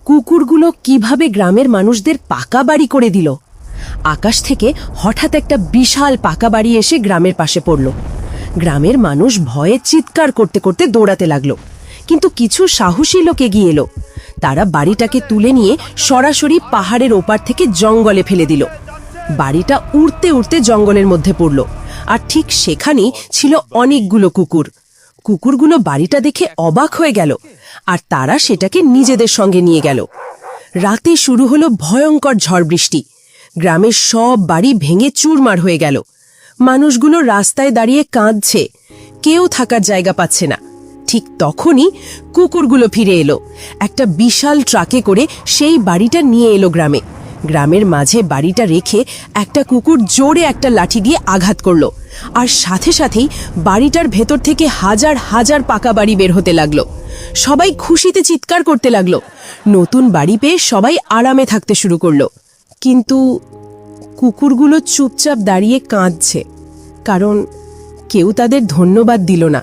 কুকুরগুলো কিভাবে গ্রামের মানুষদের পাকা বাড়ি করে দিল। আকাশ থেকে হঠাৎ একটা বিশাল পাকা বাড়ি এসে গ্রামের পাশে পড়ল। গ্রামের মানুষ ভয়ে চিৎকার করতে করতে দৌড়াতে লাগলো, কিন্তু কিছু সাহসী লোক এগিয়ে এলো। তারা বাড়িটাকে তুলে নিয়ে সরাসরি পাহাড়ের ওপার থেকে জঙ্গলে ফেলে দিল। বাড়িটা উড়তে উড়তে জঙ্গলের মধ্যে পড়ল, আর ঠিক সেখানেই ছিল অনেকগুলো কুকুর। কুকুরগুলো বাড়িটা দেখে অবাক হয়ে গেল, আর তারা সেটাকে নিজেদের সঙ্গে নিয়ে গেল। রাতে শুরু হলো ভয়ঙ্কর ঝড় বৃষ্টি। গ্রামের সব বাড়ি ভেঙে চুরমার হয়ে গেল। মানুষগুলো রাস্তায় দাঁড়িয়ে কাঁদছে, কেউ থাকার জায়গা পাচ্ছে না। ঠিক তখনই কুকুরগুলো ফিরে এলো। একটা বিশাল ট্রাকে করে সেই বাড়িটা নিয়ে এলো গ্রামে। গ্রামের মাঝে বাড়িটা রেখে একটা কুকুর জোরে একটা লাঠি দিয়ে আঘাত করলো, আর সাথে সাথেই বাড়িটার ভেতর থেকে হাজার হাজার পাকা বাড়ি বের হতে লাগলো। সবাই খুশিতে চিৎকার করতে লাগলো। নতুন বাড়ি পেয়ে সবাই আরামে থাকতে শুরু করলো। কিন্তু কুকুরগুলো চুপচাপ দাঁড়িয়ে কাঁদছে, কারণ কেউ তাদের ধন্যবাদ দিল না।